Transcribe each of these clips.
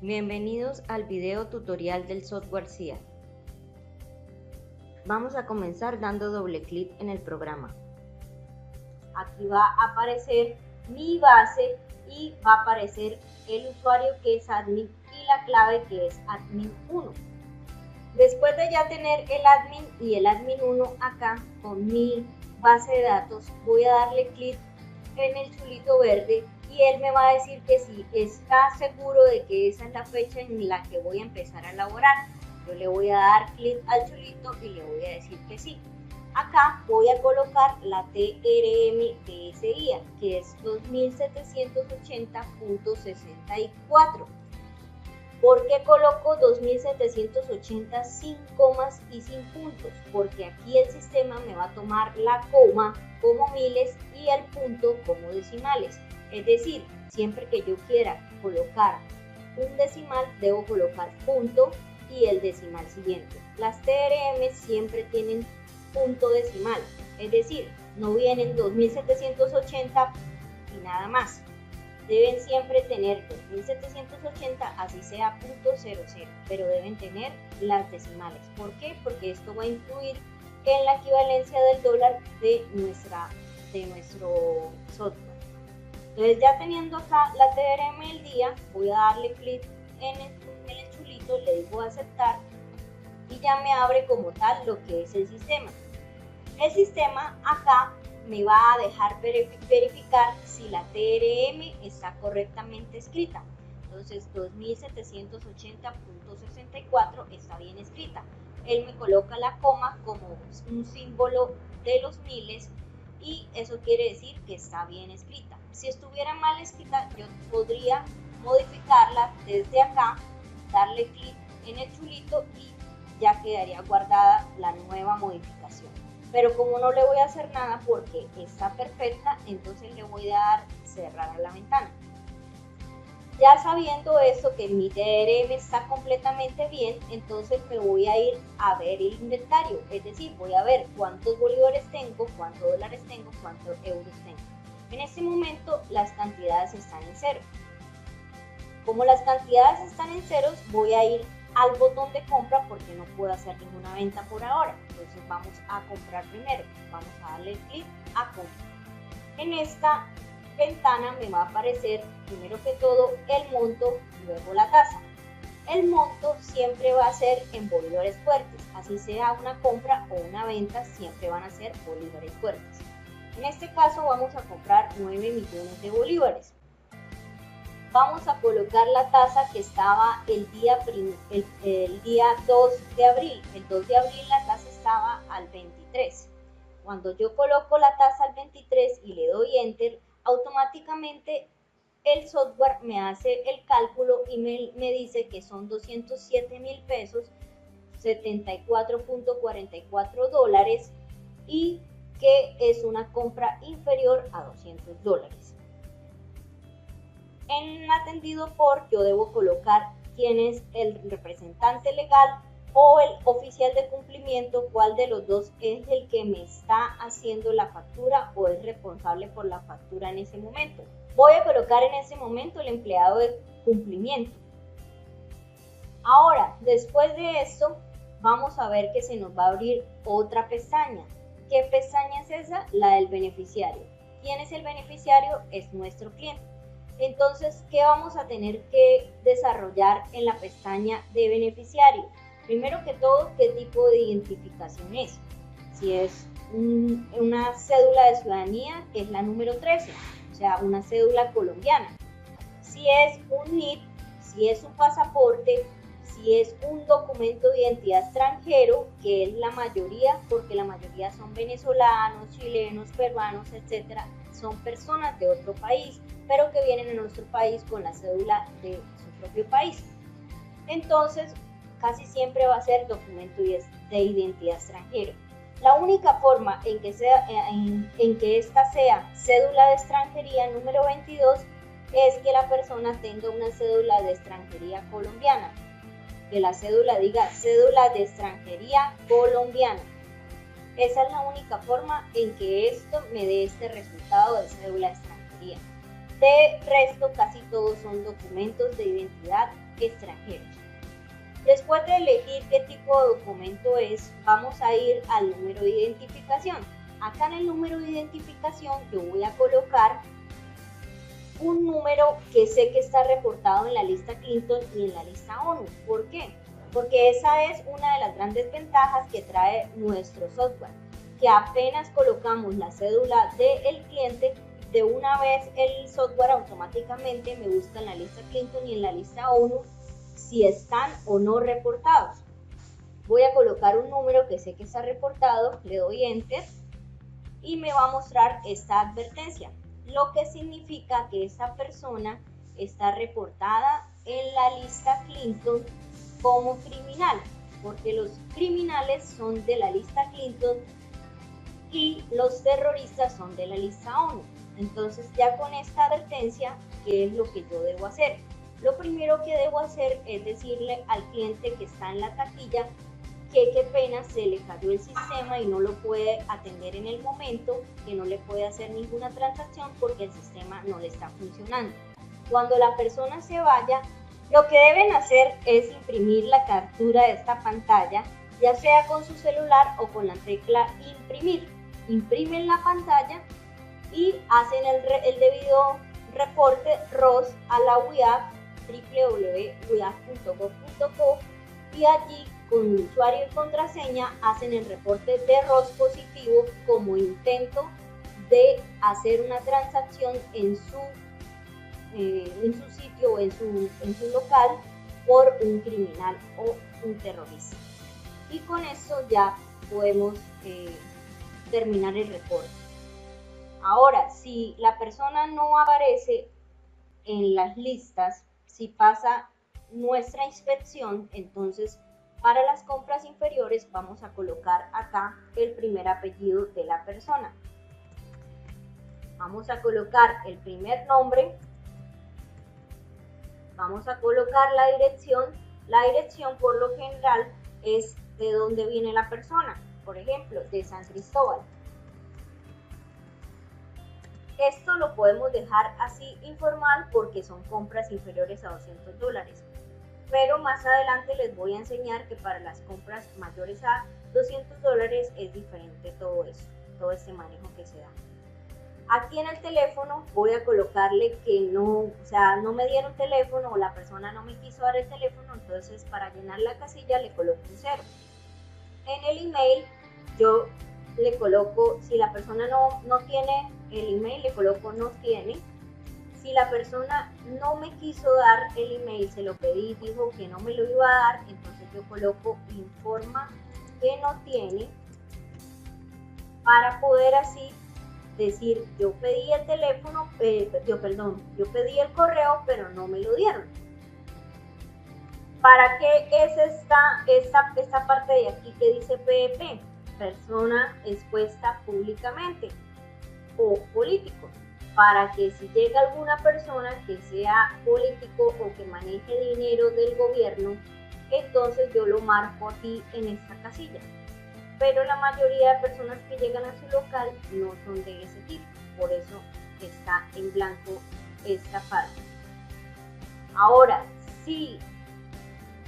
Bienvenidos al video tutorial del software CIA. Vamos a comenzar dando doble clic en el programa. Aquí va a aparecer mi base y va a aparecer el usuario que es admin y la clave que es admin 1. Después de ya tener el admin y el admin 1 acá con mi base de datos, voy a darle clic en el chulito verde y él me va a decir que si está seguro de que esa es la fecha en la que voy a empezar a elaborar. Yo le voy a dar clic al chulito y le voy a decir que sí. Acá voy a colocar la TRM de ese día, que es 2780.64. ¿Por qué coloco 2780 sin comas y sin puntos? Porque aquí el sistema me va a tomar la coma como miles y el punto como decimales. Es decir, siempre que yo quiera colocar un decimal, debo colocar punto y el decimal siguiente. Las TRM siempre tienen punto decimal, es decir, no vienen 2780 y nada más. Deben siempre tener 2780, así sea .00, pero deben tener las decimales. ¿Por qué? Porque esto va a influir en la equivalencia del dólar de nuestro software. Entonces, ya teniendo acá la TRM del día, voy a darle clic en el chulito, le digo aceptar y ya me abre como tal lo que es el sistema. El sistema acá me va a dejar verificar si la TRM está correctamente escrita. Entonces 2780.64 está bien escrita. Él me coloca la coma como un símbolo de los miles y eso quiere decir que está bien escrita. Si estuviera mal escrita, yo podría modificarla desde acá, darle clic en el chulito y ya quedaría guardada la nueva modificación. Pero como no le voy a hacer nada porque está perfecta, entonces le voy a dar cerrar a la ventana. Ya sabiendo esto, que mi TRM está completamente bien, entonces me voy a ir a ver el inventario, es decir, voy a ver cuántos bolívares tengo, cuántos dólares tengo, cuántos euros tengo. En este momento las cantidades están en cero. Como las cantidades están en ceros, voy a ir al botón de compra porque no puedo hacer ninguna venta por ahora. Entonces vamos a comprar primero. Vamos a darle clic a compra. En esta ventana me va a aparecer primero que todo el monto, luego la tasa. El monto siempre va a ser en bolívares fuertes, así sea una compra o una venta, siempre van a ser bolívares fuertes. En este caso vamos a comprar 9 millones de bolívares. Vamos a colocar la tasa que estaba el día 2 de abril. El 2 de abril la tasa estaba al 23. Cuando yo coloco la tasa al 23 y le doy enter, automáticamente el software me hace el cálculo y me dice que son 207.000 pesos, 74.44 dólares y que es una compra inferior a 200 dólares. En atendido por, yo debo colocar quién es el representante legal o el oficial de cumplimiento, cuál de los dos es el que me está haciendo la factura o es responsable por la factura en ese momento. Voy a colocar en ese momento el empleado de cumplimiento. Ahora, después de esto, vamos a ver que se nos va a abrir otra pestaña. ¿Qué pestaña es esa? La del beneficiario. ¿Quién es el beneficiario? Es nuestro cliente. Entonces, ¿qué vamos a tener que desarrollar en la pestaña de beneficiario? Primero que todo, ¿qué tipo de identificación es? Si es una cédula de ciudadanía, que es la número 13, o sea, una cédula colombiana. Si es un NIT, si es un pasaporte, si es un documento de identidad extranjero, que es la mayoría, porque la mayoría son venezolanos, chilenos, peruanos, etcétera, son personas de otro país, pero que vienen a nuestro país con la cédula de su propio país. Entonces, casi siempre va a ser documento de identidad extranjero. La única forma en que esta sea cédula de extranjería número 22 es que la persona tenga una cédula de extranjería colombiana. Que la cédula diga cédula de extranjería colombiana. Esa es la única forma en que esto me dé este resultado de cédula de extranjería. De resto, casi todos son documentos de identidad extranjeros. Después de elegir qué tipo de documento es, vamos a ir al número de identificación. Acá en el número de identificación yo voy a colocar un número que sé que está reportado en la lista Clinton y en la lista ONU. ¿Por qué? Porque esa es una de las grandes ventajas que trae nuestro software, que apenas colocamos la cédula del cliente, de una vez el software automáticamente me busca en la lista Clinton y en la lista ONU si están o no reportados. Voy a colocar un número que sé que está reportado, le doy Enter y me va a mostrar esta advertencia, lo que significa que esta persona está reportada en la lista Clinton como criminal, porque los criminales son de la lista Clinton y los terroristas son de la lista ONU. Entonces ya con esta advertencia, ¿qué es lo que yo debo hacer? Lo primero que debo hacer es decirle al cliente que está en la taquilla que qué pena, se le cayó el sistema y no lo puede atender en el momento, que no le puede hacer ninguna transacción porque el sistema no le está funcionando. Cuando la persona se vaya, lo que deben hacer es imprimir la captura de esta pantalla, ya sea con su celular o con la tecla imprimir. Imprimen la pantalla y hacen el debido reporte ROS a la UIAF, www.uiaf.gov.co, y allí con usuario y contraseña hacen el reporte de ROS positivo como intento de hacer una transacción en su sitio o en su local por un criminal o un terrorista. Y con eso ya podemos terminar el reporte. Ahora, si la persona no aparece en las listas, si pasa nuestra inspección, entonces para las compras inferiores vamos a colocar acá el primer apellido de la persona. Vamos a colocar el primer nombre, vamos a colocar la dirección. La dirección por lo general es de donde viene la persona, por ejemplo, de San Cristóbal. Esto lo podemos dejar así informal porque son compras inferiores a $200. Pero más adelante les voy a enseñar que para las compras mayores a $200 es diferente todo eso, todo este manejo que se da. Aquí en el teléfono voy a colocarle que no me dieron teléfono o la persona no me quiso dar el teléfono, entonces para llenar la casilla le coloco un 0. En el email yo le coloco, si la persona no tiene el email, le coloco no tiene. Si la persona no me quiso dar el email, se lo pedí, dijo que no me lo iba a dar, entonces yo coloco informa que no tiene, para poder así decir yo pedí el teléfono, yo pedí el correo, pero no me lo dieron. ¿Para qué es esta parte de aquí que dice PEP? Persona expuesta públicamente o político, para que si llega alguna persona que sea político o que maneje dinero del gobierno, entonces yo lo marco aquí en esta casilla. Pero la mayoría de personas que llegan a su local no son de ese tipo, por eso está en blanco esta parte. Ahora, si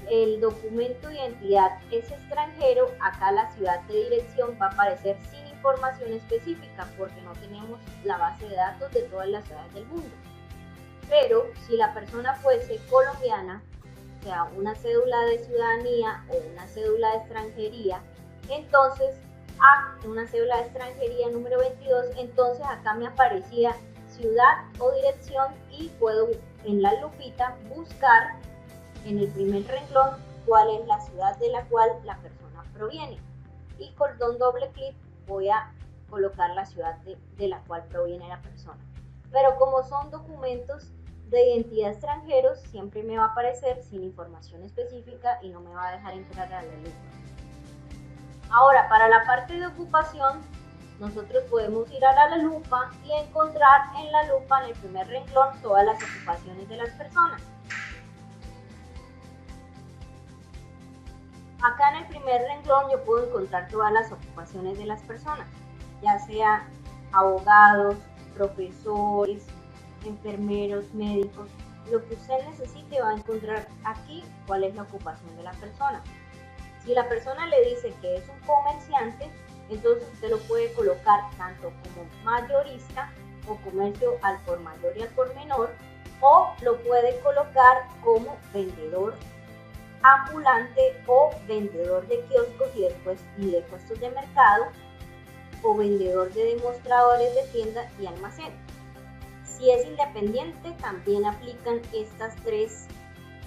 el documento de identidad es extranjero, acá la ciudad de dirección va a aparecer sin información específica porque no tenemos la base de datos de todas las ciudades del mundo. Pero si la persona fuese colombiana, o sea, una cédula de ciudadanía o una cédula de extranjería, entonces una cédula de extranjería número 22, entonces acá me aparecía ciudad o dirección y puedo en la lupita buscar en el primer renglón cuál es la ciudad de la cual la persona proviene, y con doble clic voy a colocar la ciudad de la cual proviene la persona. Pero como son documentos de identidad extranjeros, siempre me va a aparecer sin información específica y no me va a dejar entrar a la lupa. Ahora, para la parte de ocupación, nosotros podemos ir a la lupa y encontrar en la lupa, en el primer renglón, todas las ocupaciones de las personas. Acá en el primer renglón yo puedo encontrar todas las ocupaciones de las personas, ya sea abogados, profesores, enfermeros, médicos, lo que usted necesite va a encontrar aquí cuál es la ocupación de la persona. Si la persona le dice que es un comerciante, entonces usted lo puede colocar tanto como mayorista o comercio al por mayor y al por menor, o lo puede colocar como vendedor ambulante o vendedor de kioscos y de puestos de mercado, o vendedor de demostradores de tienda y almacén. Si es independiente, también aplican estas tres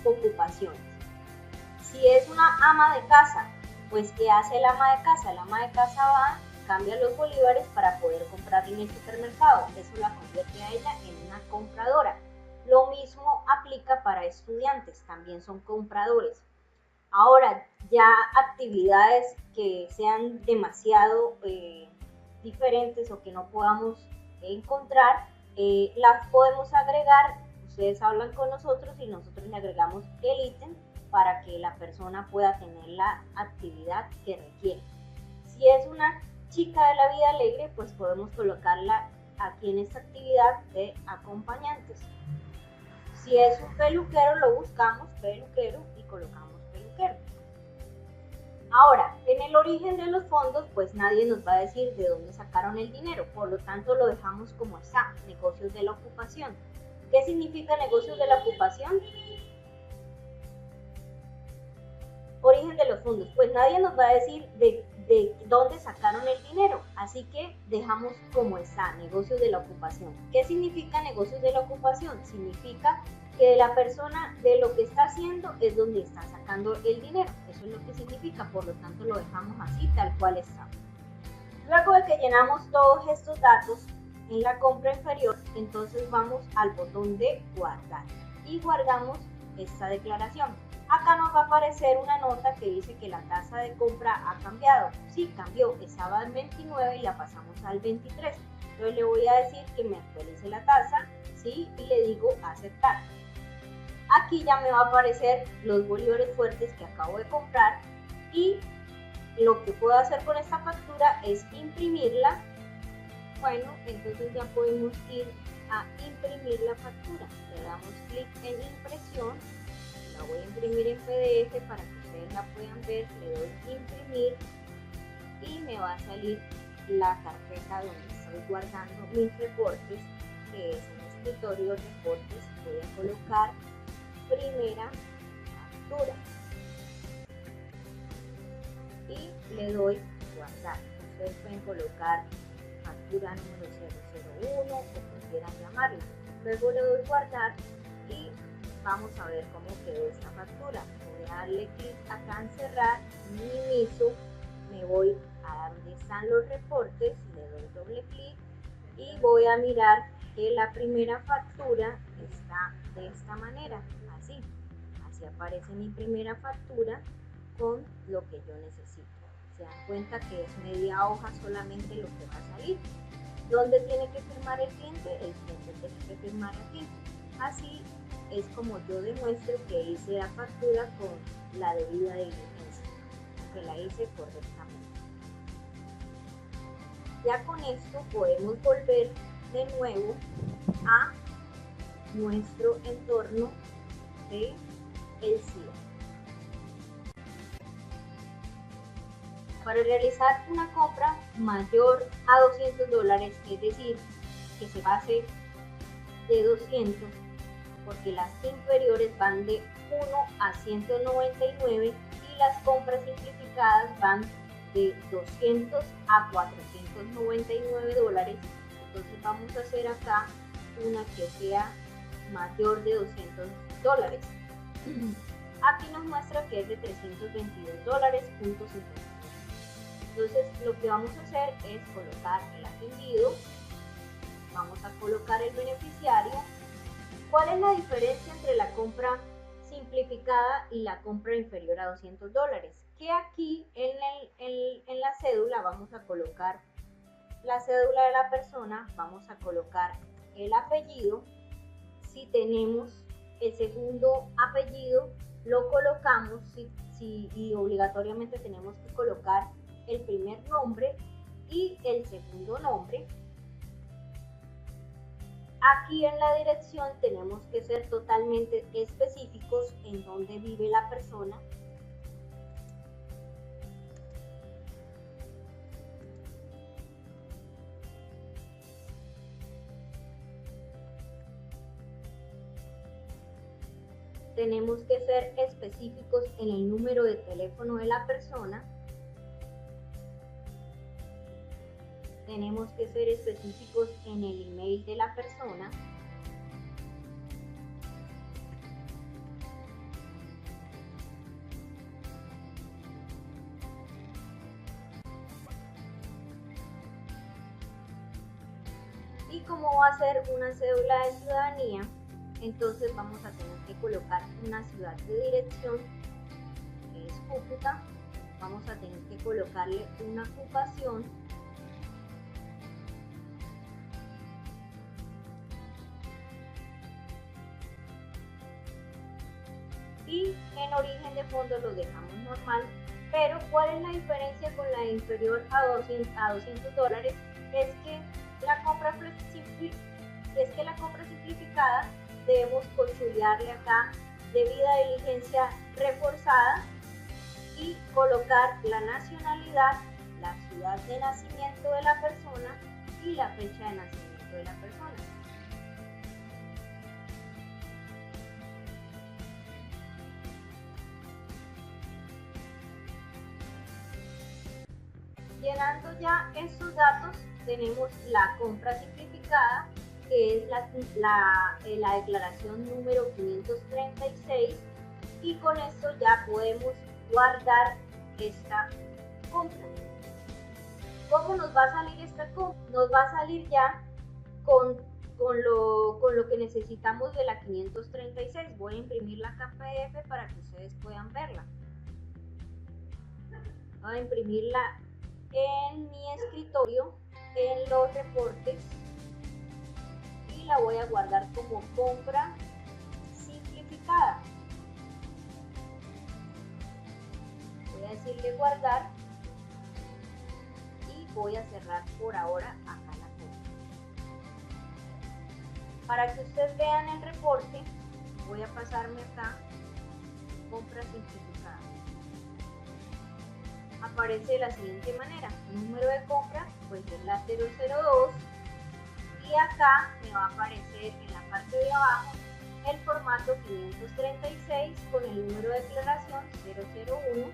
ocupaciones. Si es una ama de casa, pues ¿qué hace el ama de casa? El ama de casa va, cambia los bolívares para poder comprar en el supermercado. Eso la convierte a ella en una compradora. Lo mismo aplica para estudiantes, también son compradores. Ahora, ya actividades que sean demasiado diferentes o que no podamos encontrar, las podemos agregar. Ustedes hablan con nosotros y nosotros le agregamos el ítem para que la persona pueda tener la actividad que requiere. Si es una chica de la vida alegre, pues podemos colocarla aquí en esta actividad de acompañantes. Si es un peluquero, lo buscamos peluquero y colocamos peluquero. Ahora, en el origen de los fondos, pues nadie nos va a decir de dónde sacaron el dinero, por lo tanto lo dejamos como está, negocios de la ocupación. ¿Qué significa negocios de la ocupación? Origen de los fondos, pues nadie nos va a decir de dónde sacaron el dinero, así que dejamos como está, negocios de la ocupación. ¿Qué significa negocios de la ocupación? Significa que la persona de lo que está haciendo es donde está sacando el dinero, eso es lo que significa, por lo tanto lo dejamos así, tal cual está. Luego de que llenamos todos estos datos en la compra inferior, entonces vamos al botón de guardar y guardamos esta declaración. Acá nos va a aparecer una nota que dice que la tasa de compra ha cambiado. Sí, cambió, estaba en 29 y la pasamos al 23. Entonces le voy a decir que me actualice la tasa, ¿sí? Y le digo aceptar. Aquí ya me va a aparecer los bolívares fuertes que acabo de comprar y lo que puedo hacer con esta factura es imprimirla. Bueno, entonces ya podemos ir a imprimir la factura. Le damos clic en impresión. La voy a imprimir en PDF para que ustedes la puedan ver. Le doy imprimir y me va a salir la carpeta donde estoy guardando mis reportes, que es en escritorio reportes. Voy a colocar primera factura y le doy guardar. Ustedes pueden colocar factura número 001 o como quieran llamarlo. Luego le doy guardar y vamos a ver cómo quedó esta factura. Voy a darle clic acá en cerrar, minimizo, me voy a donde están los reportes, le doy doble clic y voy a mirar que la primera factura está de esta manera, así aparece mi primera factura con lo que yo necesito. Se dan cuenta que es media hoja solamente lo que va a salir. ¿Dónde tiene que firmar el cliente? El cliente tiene que firmar aquí. Así es como yo demuestro que hice la factura con la debida diligencia, que la hice correctamente. Ya con esto podemos volver de nuevo a nuestro entorno de el SIA. Para realizar una compra mayor a $200, es decir, que se base de 200, porque las inferiores van de 1 a 199 y las compras simplificadas van de 200 a $499. Entonces vamos a hacer acá una que sea mayor de $200. Aquí nos muestra que es de $322.50. Entonces lo que vamos a hacer es colocar el atendido, vamos a colocar el beneficiario. ¿Cuál es la diferencia entre la compra simplificada y la compra inferior a $200? Que aquí en la cédula vamos a colocar la cédula de la persona, vamos a colocar el apellido. Si tenemos el segundo apellido, lo colocamos y obligatoriamente tenemos que colocar el primer nombre y el segundo nombre. Aquí en la dirección tenemos que ser totalmente específicos en dónde vive la persona. Tenemos que ser específicos en el número de teléfono de la persona. Tenemos que ser específicos en el email de la persona. Y como va a ser una cédula de ciudadanía, entonces vamos a tener que colocar una ciudad de dirección, que es Cúcuta. Vamos a tener que colocarle una ocupación. Y en origen de fondo lo dejamos normal. Pero ¿cuál es la diferencia con la inferior a $200? Es que la compra simplificada debemos conchulearle acá debida diligencia reforzada y colocar la nacionalidad, la ciudad de nacimiento de la persona y la fecha de nacimiento de la persona. Llenando ya estos datos, tenemos la compra simplificada, que es la declaración número 536, y con esto ya podemos guardar esta compra. ¿Cómo nos va a salir esta compra? Nos va a salir ya con lo que necesitamos de la 536. Voy a imprimir la KPF para que ustedes puedan verla. Voy a imprimirla en mi escritorio, en los reportes, y la voy a guardar como compra simplificada. Voy a decirle guardar y voy a cerrar por ahora acá la compra. Para que ustedes vean el reporte, voy a pasarme acá compra simplificada. Aparece de la siguiente manera: el número de compra pues es la 002, y acá me va a aparecer en la parte de abajo el formato 536 con el número de declaración 001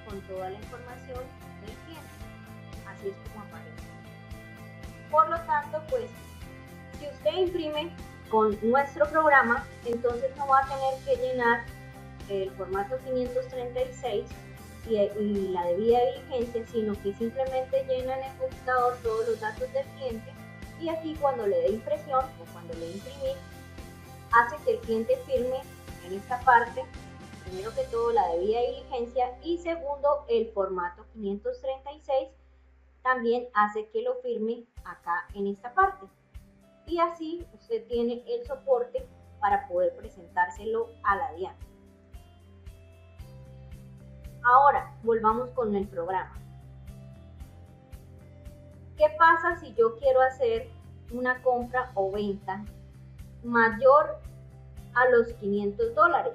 con toda la información del cliente. Así es como aparece. Por lo tanto, pues si usted imprime con nuestro programa, entonces no va a tener que llenar el formato 536 y la debida diligencia, sino que simplemente llena en el computador todos los datos del cliente, y aquí cuando le dé impresión o cuando le dé imprimir, hace que el cliente firme en esta parte, primero que todo la debida diligencia, y segundo el formato 536 también hace que lo firme acá en esta parte, y así usted tiene el soporte para poder presentárselo a la DIAN. Ahora, volvamos con el programa. ¿Qué pasa si yo quiero hacer una compra o venta mayor a los $500?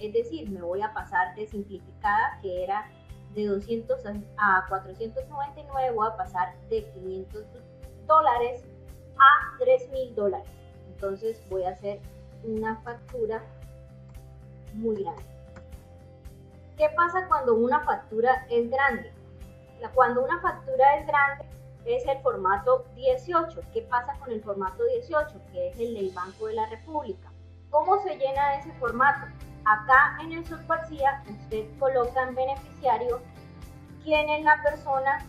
Es decir, me voy a pasar de simplificada, que era de 200 a 499, voy a pasar de $500 a $3,000. Entonces voy a hacer una factura muy grande. ¿Qué pasa cuando una factura es grande? Cuando una factura es grande es el formato 18. ¿Qué pasa con el formato 18? Que es el del Banco de la República. ¿Cómo se llena ese formato? Acá en el subparcía usted coloca en beneficiario quién es la persona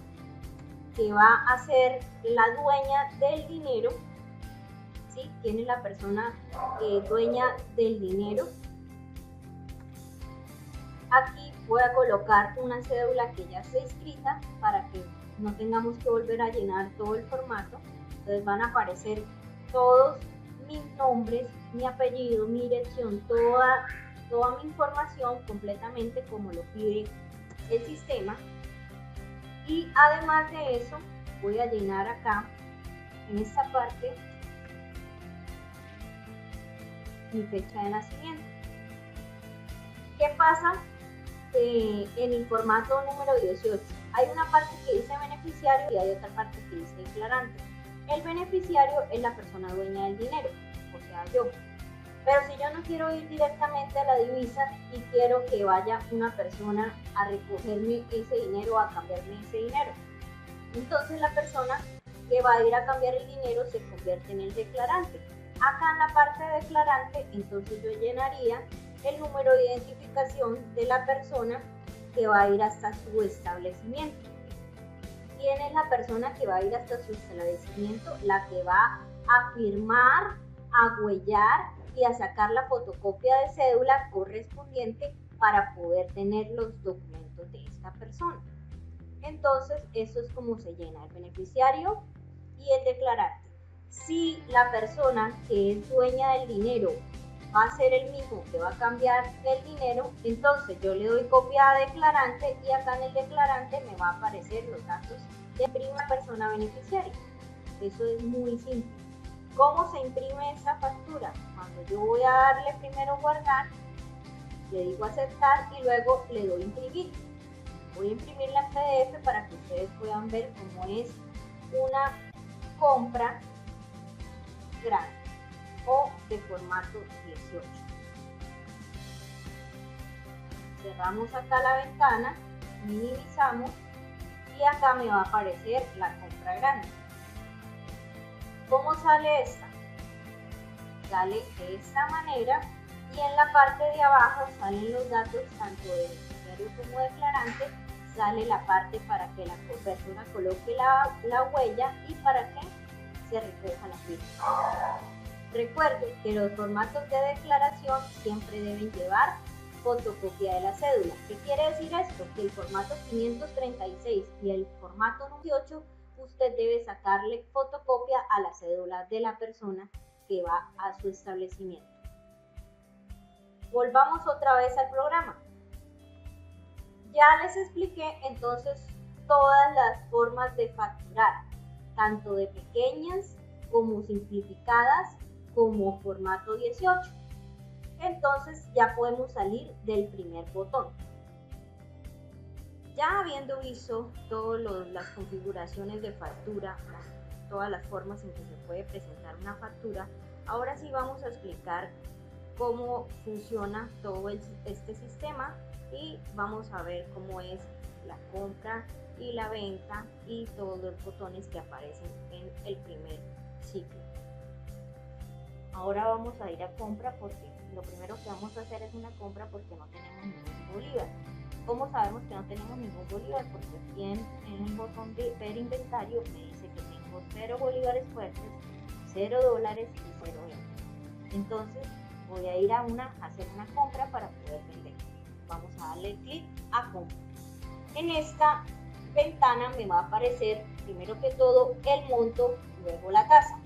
que va a ser la dueña del dinero, ¿sí? ¿Quién es la persona dueña del dinero? Aquí voy a colocar una cédula que ya esté inscrita para que no tengamos que volver a llenar todo el formato. Entonces van a aparecer todos mis nombres, mi apellido, mi dirección, toda mi información completamente como lo pide el sistema. Y además de eso voy a llenar acá en esta parte mi fecha de nacimiento. ¿Qué pasa en el formato número 18? Hay una parte que dice beneficiario y hay otra parte que dice declarante. El beneficiario es la persona dueña del dinero, o sea, yo. Pero si yo no quiero ir directamente a la divisa y quiero que vaya una persona a recogerme ese dinero, a cambiarme ese dinero, entonces la persona que va a ir a cambiar el dinero se convierte en el declarante. Acá en la parte de declarante, entonces yo llenaría el número de identificación de la persona que va a ir hasta su establecimiento. ¿Quién es la persona que va a ir hasta su establecimiento? La que va a firmar, a huellar y a sacar la fotocopia de cédula correspondiente para poder tener los documentos de esta persona. Entonces, eso es como se llena el beneficiario y el declarante. Si la persona que es dueña del dinero va a ser el mismo que va a cambiar el dinero, entonces yo le doy copia a declarante y acá en el declarante me va a aparecer los datos de primera persona beneficiaria. Eso es muy simple. ¿Cómo se imprime esa factura? Cuando yo voy a darle primero guardar, le digo aceptar y luego le doy imprimir. Voy a imprimirla en PDF para que ustedes puedan ver cómo es una compra grande o de formato 18. Cerramos acá la ventana, minimizamos y acá me va a aparecer la compra grande. ¿Cómo sale esta? Sale de esta manera y en la parte de abajo salen los datos tanto de beneficiario como declarante, sale la parte para que la persona coloque la huella y para que se recoja la firma. Recuerde que los formatos de declaración siempre deben llevar fotocopia de la cédula. ¿Qué quiere decir esto? Que el formato 536 y el formato 18 usted debe sacarle fotocopia a la cédula de la persona que va a su establecimiento. Volvamos otra vez al programa. Ya les expliqué entonces todas las formas de facturar, tanto de pequeñas como simplificadas como formato 18. Entonces ya podemos salir del primer botón. Ya habiendo visto todas las configuraciones de factura, todas las formas en que se puede presentar una factura, ahora sí vamos a explicar cómo funciona todo este sistema y vamos a ver cómo es la compra y la venta y todos los botones que aparecen en el primer ciclo. Ahora vamos a ir a compra porque lo primero que vamos a hacer es una compra porque no tenemos ningún bolívar. ¿Cómo sabemos que no tenemos ningún bolívar? Porque aquí en el botón de ver inventario me dice que tengo 0 bolívares fuertes, 0 dólares y 0 euros. Entonces voy a ir a hacer una compra para poder vender. Vamos a darle clic a compra. En esta ventana me va a aparecer primero que todo el monto, luego la tasa.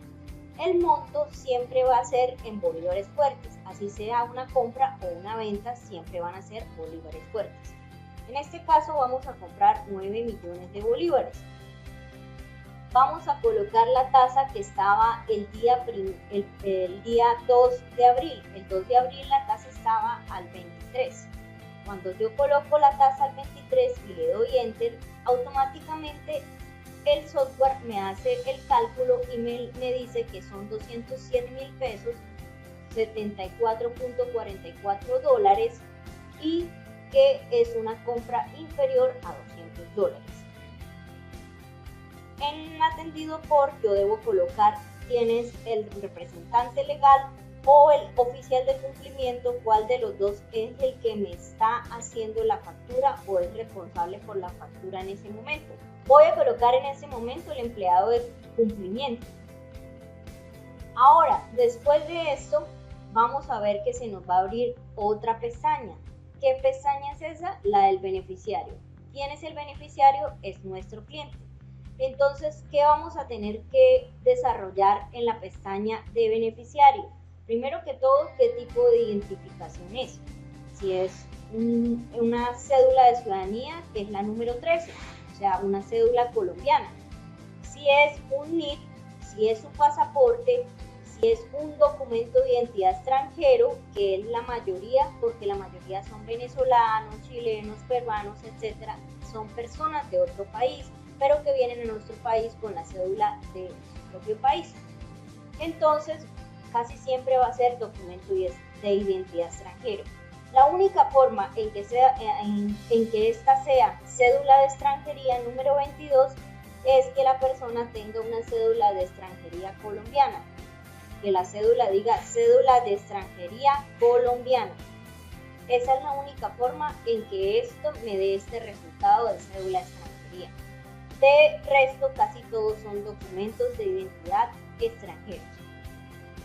El monto siempre va a ser en bolívares fuertes, así sea una compra o una venta, siempre van a ser bolívares fuertes. En este caso vamos a comprar 9 millones de bolívares. Vamos a colocar la tasa que estaba el día 2 de abril. El 2 de abril la tasa estaba al 23. Cuando yo coloco la tasa al 23 y le doy enter, automáticamente el software me hace el cálculo y me dice que son 207,000 pesos, 74.44 dólares y que es una compra inferior a 200 dólares. En atendido por, yo debo colocar quién es el representante legal o el oficial de cumplimiento, cuál de los dos es el que me está haciendo la factura o es responsable por la factura en ese momento. Voy a colocar en ese momento el empleado de cumplimiento. Ahora, después de esto, vamos a ver que se nos va a abrir otra pestaña. ¿Qué pestaña es esa? La del beneficiario. ¿Quién es el beneficiario? Es nuestro cliente. Entonces, ¿qué vamos a tener que desarrollar en la pestaña de beneficiario? Primero que todo, ¿qué tipo de identificación es? Si es una cédula de ciudadanía, que es la número 13, o sea, una cédula colombiana. Si es un NIT, si es su pasaporte, Si es un documento de identidad extranjero, que es la mayoría, porque la mayoría son venezolanos, chilenos, peruanos, etcétera, son personas de otro país, pero que vienen a nuestro país con la cédula de su propio país. Entonces, casi siempre va a ser documento de identidad extranjero. La única forma en que esta sea cédula de extranjería número 22 es que la persona tenga una cédula de extranjería colombiana, que la cédula diga cédula de extranjería colombiana. Esa es la única forma en que esto me dé este resultado de cédula de extranjería. De resto, casi todos son documentos de identidad extranjeros.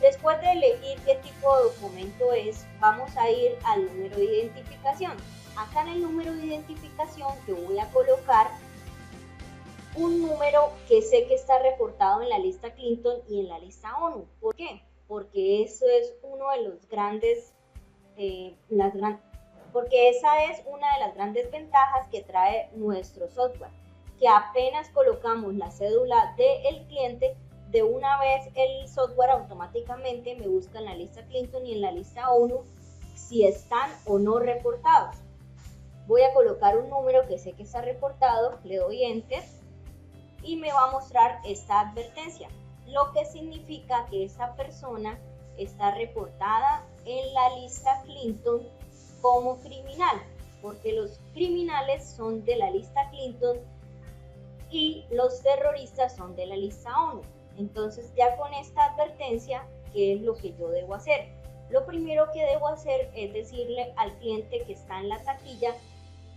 Después de elegir qué tipo de documento es, vamos a ir al número de identificación. Acá en el número de identificación yo voy a colocar un número que sé que está reportado en la lista Clinton y en la lista ONU. ¿Por qué? Porque eso es uno de los grandes, porque esa es una de las grandes ventajas que trae nuestro software, que apenas colocamos la cédula del cliente, de una vez el software automáticamente me busca en la lista Clinton y en la lista ONU si están o no reportados. Voy a colocar un número que sé que está reportado, le doy Enter y me va a mostrar esta advertencia, lo que significa que esta persona está reportada en la lista Clinton como criminal, porque los criminales son de la lista Clinton y los terroristas son de la lista ONU. Entonces, ya con esta advertencia, ¿qué es lo que yo debo hacer? Lo primero que debo hacer es decirle al cliente que está en la taquilla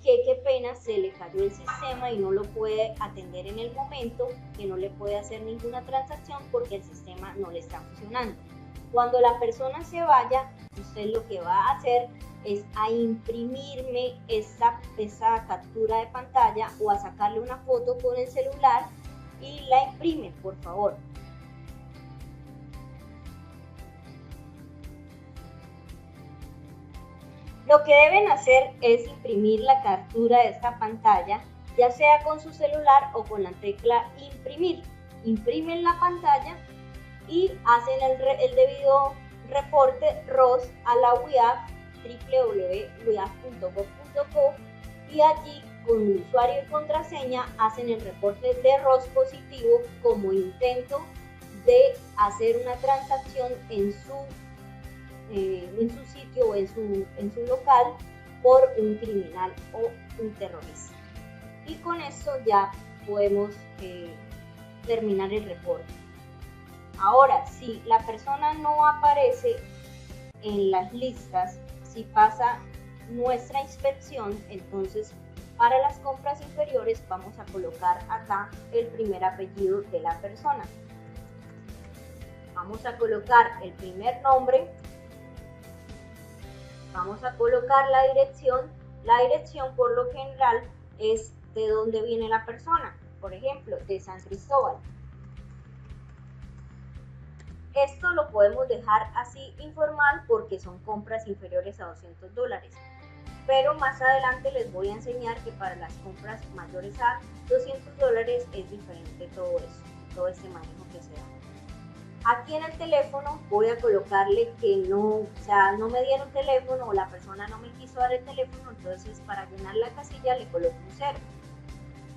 que qué pena, se le cayó el sistema y no lo puede atender en el momento, que no le puede hacer ninguna transacción porque el sistema no le está funcionando. Cuando la persona se vaya, usted lo que va a hacer es a imprimirme esa captura de pantalla o a sacarle una foto con el celular y la imprime, por favor. Lo que deben hacer es imprimir la captura de esta pantalla, ya sea con su celular o con la tecla imprimir. Imprimen la pantalla y hacen el debido reporte ROS a la UIAF, www.uiaf.gov.co, y allí con el usuario y contraseña hacen el reporte de ROS positivo como intento de hacer una transacción en su sitio o en su local por un criminal o un terrorista. Y con esto ya podemos terminar el reporte. Ahora, si la persona no aparece en las listas, si pasa nuestra inspección, entonces para las compras inferiores vamos a colocar acá el primer apellido de la persona. Vamos a colocar el primer nombre. Vamos a colocar la dirección. La dirección por lo general es de dónde viene la persona. Por ejemplo, de San Cristóbal. Esto lo podemos dejar así informal porque son compras inferiores a $200. Pero más adelante les voy a enseñar que para las compras mayores a $200 es diferente todo eso, todo este manejo que se da. Aquí en el teléfono voy a colocarle que no me dieron teléfono o la persona no me quiso dar el teléfono, entonces para llenar la casilla le coloco un 0.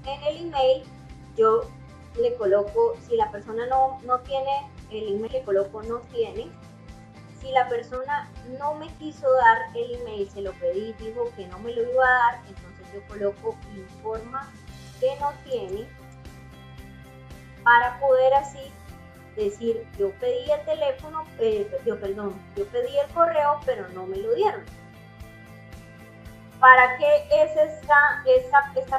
En el email yo le coloco, si la persona no tiene el email, le coloco no tiene. Si la persona no me quiso dar el email, se lo pedí, dijo que no me lo iba a dar, entonces yo coloco informa que no tiene, para poder así decir, yo pedí el teléfono, yo pedí el correo, pero no me lo dieron. ¿Para qué es esta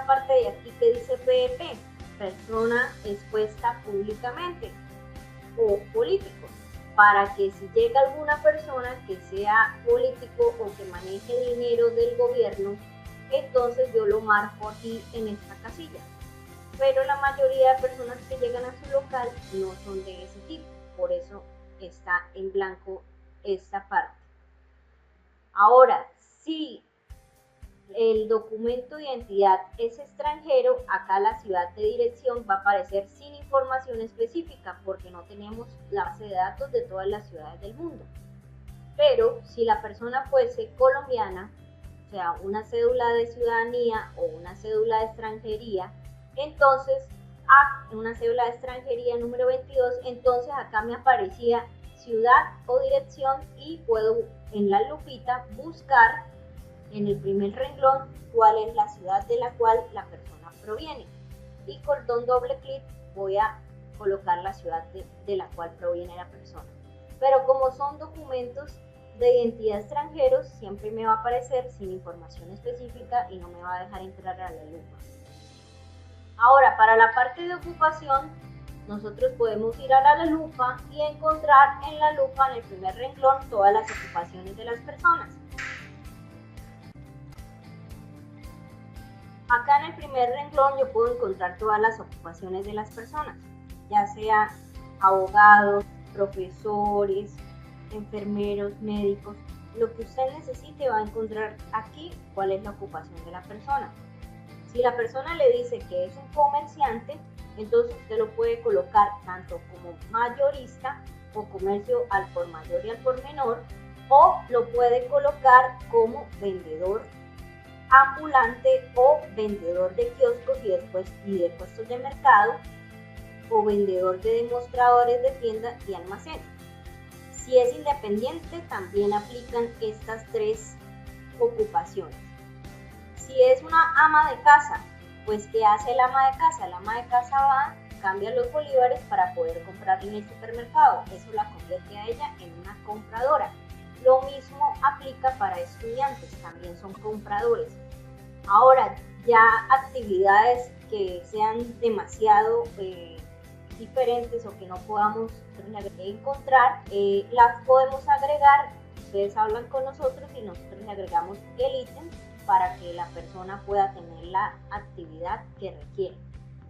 parte de aquí que dice PEP? Persona expuesta públicamente o político, para que si llega alguna persona que sea político o que maneje dinero del gobierno, entonces yo lo marco aquí en esta casilla. Pero la mayoría de personas que llegan a su local no son de ese tipo, por eso está en blanco esta parte. Ahora, si el documento de identidad es extranjero, acá la ciudad de dirección va a aparecer sin información específica porque no tenemos la base de datos de todas las ciudades del mundo. Pero si la persona fuese colombiana, o sea, una cédula de ciudadanía o una cédula de extranjería, entonces, una cédula de extranjería número 22, entonces acá me aparecía ciudad o dirección y puedo en la lupita buscar en el primer renglón cuál es la ciudad de la cual la persona proviene. Y con un doble clic voy a colocar la ciudad de la cual proviene la persona. Pero como son documentos de identidad extranjeros, siempre me va a aparecer sin información específica y no me va a dejar entrar a la lupa. Ahora, para la parte de ocupación, nosotros podemos ir a la lupa y encontrar en la lupa, en el primer renglón, todas las ocupaciones de las personas. Acá en el primer renglón yo puedo encontrar todas las ocupaciones de las personas, ya sea abogados, profesores, enfermeros, médicos. Lo que usted necesite va a encontrar aquí cuál es la ocupación de la persona. Si la persona le dice que es un comerciante, entonces usted lo puede colocar tanto como mayorista o comercio al por mayor y al por menor, o lo puede colocar como vendedor ambulante o vendedor de kioscos y de puestos de mercado, o vendedor de demostradores de tienda y almacén. Si es independiente, también aplican estas tres ocupaciones. Si es una ama de casa, pues ¿qué hace el ama de casa? El ama de casa va, cambia los bolívares para poder comprar en el supermercado. Eso la convierte a ella en una compradora. Lo mismo aplica para estudiantes, también son compradores. Ahora, ya actividades que sean demasiado diferentes o que no podamos encontrar, las podemos agregar. Ustedes hablan con nosotros y nosotros le agregamos el ítem para que la persona pueda tener la actividad que requiere.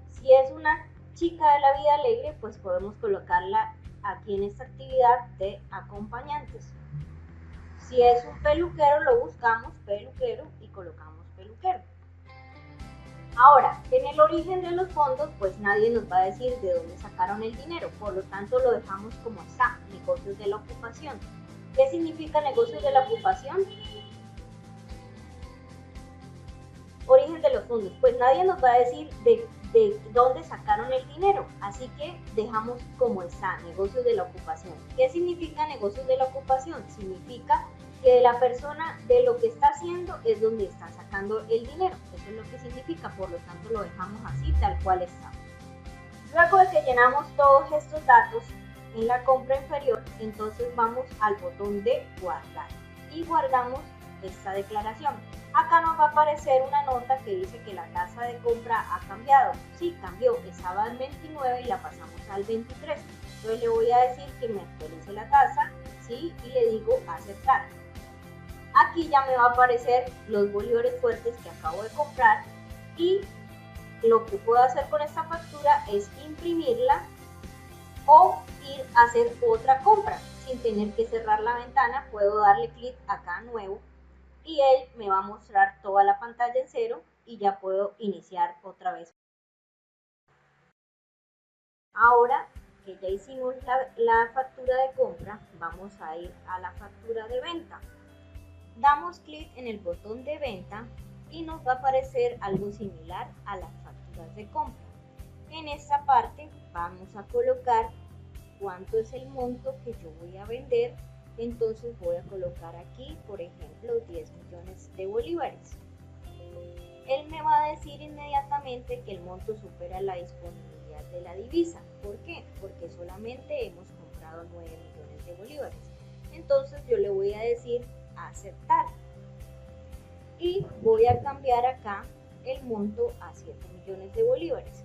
Si es una chica de la vida alegre, pues podemos colocarla aquí en esta actividad de acompañantes. Si es un peluquero, lo buscamos peluquero y colocamos peluquero. Ahora, en el origen de los fondos, pues nadie nos va a decir de dónde sacaron el dinero, por lo tanto lo dejamos como está, negocios de la ocupación. ¿Qué significa negocios de la ocupación? Origen de los fondos, pues nadie nos va a decir de dónde sacaron el dinero, así que dejamos como está, negocios de la ocupación. ¿Qué significa negocios de la ocupación? Significa que la persona de lo que está haciendo es donde está sacando el dinero, eso es lo que significa, por lo tanto lo dejamos así, tal cual está. Luego de que llenamos todos estos datos en la compra inferior, entonces vamos al botón de guardar y guardamos esta declaración. Acá nos va a aparecer una nota que dice que la tasa de compra ha cambiado. Sí, cambió, estaba al 29 y la pasamos al 23. Entonces le voy a decir que me actualice la tasa, ¿sí? Y le digo aceptar. Aquí ya me va a aparecer los bolívares fuertes que acabo de comprar y lo que puedo hacer con esta factura es imprimirla o ir a hacer otra compra. Sin tener que cerrar la ventana, puedo darle clic acá a nuevo y él me va a mostrar toda la pantalla en cero y ya puedo iniciar otra vez. Ahora que ya hicimos la factura de compra, vamos a ir a la factura de venta. Damos clic en el botón de venta y nos va a aparecer algo similar a las facturas de compra. En esta parte vamos a colocar cuánto es el monto que yo voy a vender. Entonces voy a colocar aquí, por ejemplo, 10 millones de bolívares. Él me va a decir inmediatamente que el monto supera la disponibilidad de la divisa. ¿Por qué? Porque solamente hemos comprado 9 millones de bolívares. Entonces yo le voy a decir aceptar. Y voy a cambiar acá el monto a 7 millones de bolívares.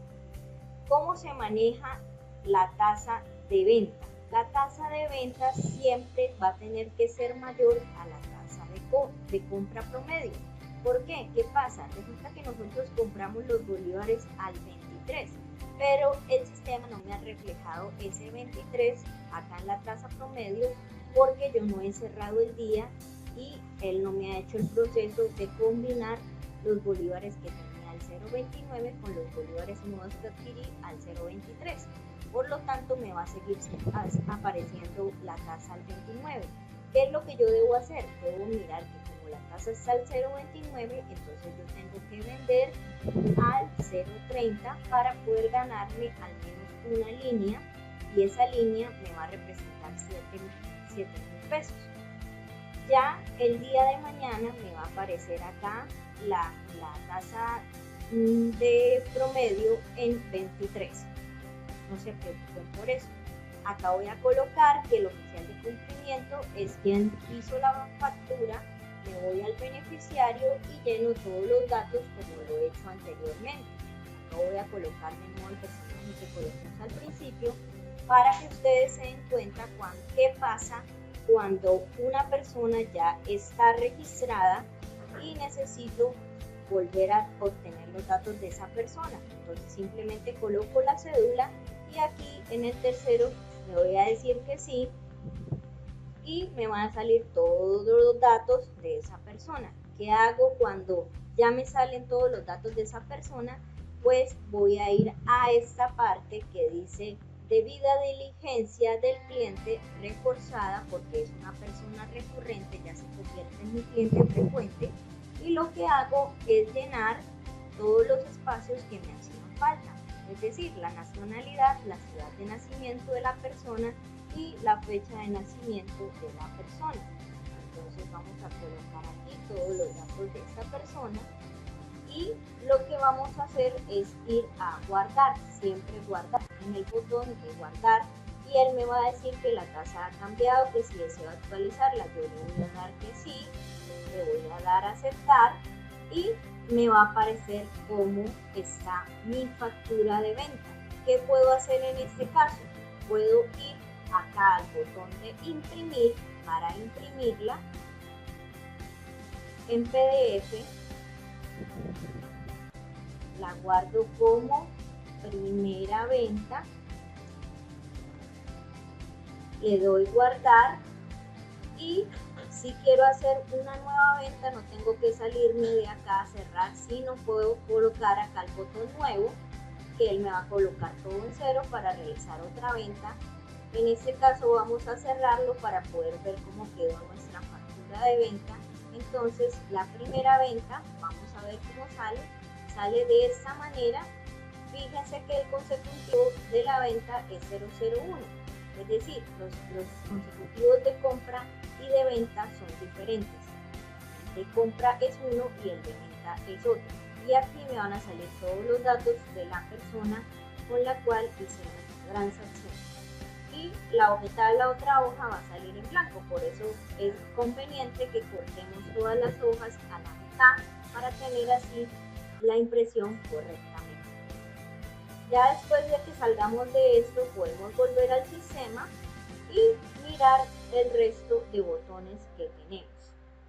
¿Cómo se maneja la tasa de venta? La tasa de venta siempre va a tener que ser mayor a la tasa de compra promedio. ¿Por qué? ¿Qué pasa? Resulta que nosotros compramos los bolívares al 23, pero el sistema no me ha reflejado ese 23 acá en la tasa promedio porque yo no he cerrado el día y él no me ha hecho el proceso de combinar los bolívares que tenía al 0.29 con los bolívares nuevos que adquirí al 0.23. Por lo tanto, me va a seguir apareciendo la tasa al 29. ¿Qué es lo que yo debo hacer? Debo mirar que como la tasa está al 0.29, entonces yo tengo que vender al 0.30 para poder ganarme al menos una línea, y esa línea me va a representar 7.000 pesos. Ya el día de mañana me va a aparecer acá la tasa de promedio en 23. No se preocupen por eso. Acá voy a colocar que el oficial de cumplimiento es quien hizo la factura. Me voy al beneficiario y lleno todos los datos como lo he hecho anteriormente. Acá voy a colocar de nuevo el personaje que colocamos al principio para que ustedes se den cuenta qué pasa cuando una persona ya está registrada y necesito volver a obtener los datos de esa persona. Entonces simplemente coloco la cédula y aquí en el tercero le voy a decir que sí y me van a salir todos los datos de esa persona. ¿Qué hago cuando ya me salen todos los datos de esa persona? Pues voy a ir a esta parte que dice debida diligencia del cliente reforzada, porque es una persona recurrente, ya se convierte en mi cliente frecuente, y lo que hago es llenar todos los espacios que me hacían falta, es decir, la nacionalidad, la ciudad de nacimiento de la persona y la fecha de nacimiento de la persona. Entonces vamos a colocar aquí todos los datos de esta persona y lo que vamos a hacer es ir a guardar, siempre guardar en el botón de guardar, y él me va a decir que la tasa ha cambiado, que si deseo actualizarla yo le voy a dar que sí, le voy a dar a aceptar y me va a aparecer cómo está mi factura de venta. ¿Qué puedo hacer en este caso? Puedo ir acá al botón de imprimir para imprimirla en PDF, la guardo como primera venta, le doy guardar y si quiero hacer una nueva venta no tengo que salirme de acá a cerrar, sino puedo colocar acá el botón nuevo que él me va a colocar todo en cero para realizar otra venta. En este caso vamos a cerrarlo para poder ver cómo quedó nuestra factura de venta. Entonces la primera venta, vamos a ver cómo sale de esta manera. Fíjense que el consecutivo de la venta es 001, es decir, los consecutivos de compra y de venta son diferentes. El de compra es uno y el de venta es otro. Y aquí me van a salir todos los datos de la persona con la cual hice la transacción. Y la hojita de la otra hoja va a salir en blanco, por eso es conveniente que cortemos todas las hojas a la mitad para tener así la impresión correctamente. Ya después de que salgamos de esto podemos volver al sistema y mirar el resto de botones que tenemos.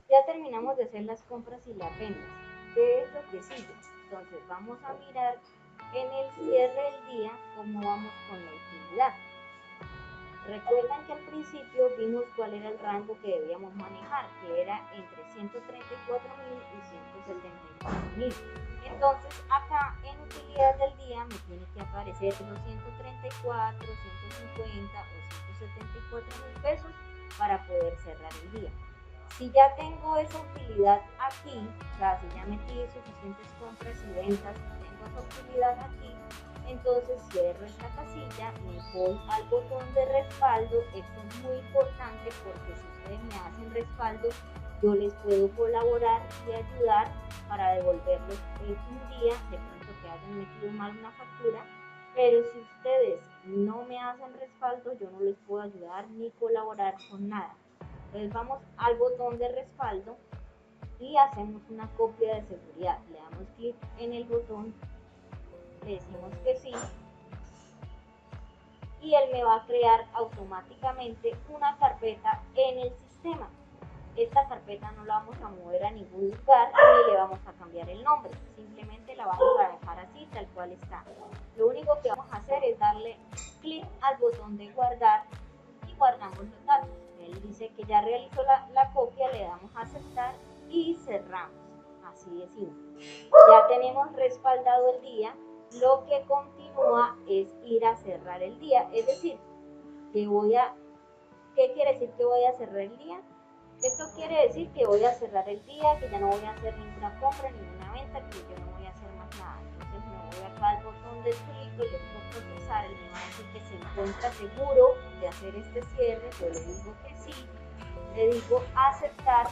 Ya terminamos de hacer las compras y las ventas. ¿Qué es lo que sigue? Entonces vamos a mirar en el cierre del día cómo vamos con la utilidad. Recuerdan que al principio vimos cuál era el rango que debíamos manejar, que era entre 134.000 y 174.000. Entonces acá en utilidad del día me tiene que aparecer los 134, 150 o 174.000 pesos para poder cerrar el día. Si ya tengo esa utilidad aquí, o sea, si ya metí suficientes compras y ventas, tengo esa utilidad aquí, entonces cierro esta casilla, me voy al botón de respaldo. Esto es muy importante porque si ustedes me hacen respaldo, yo les puedo colaborar y ayudar para devolverlos un día, de pronto que hayan metido mal una factura, pero si ustedes no me hacen respaldo, yo no les puedo ayudar ni colaborar con nada. Entonces vamos al botón de respaldo y hacemos una copia de seguridad. Le damos clic en el botón, le decimos que sí y él me va a crear automáticamente una carpeta en el sistema. Esta carpeta no la vamos a mover a ningún lugar ni le vamos a cambiar el nombre, simplemente la vamos a dejar así tal cual está. Lo único que vamos a hacer es darle clic al botón de guardar y guardamos los datos. Él dice que ya realizó la copia, le damos a aceptar y cerramos. así de simple. Ya tenemos respaldado el día, lo que continúa es ir a cerrar el día, es decir, ¿qué quiere decir que voy a cerrar el día? Esto quiere decir que voy a cerrar el día, que ya no voy a hacer ninguna compra, ninguna venta, que yo no voy a hacer más nada. Entonces me voy acá al botón del clic y le pongo procesar, él me va a decir que se encuentra seguro de hacer este cierre, yo le digo que sí, le digo aceptar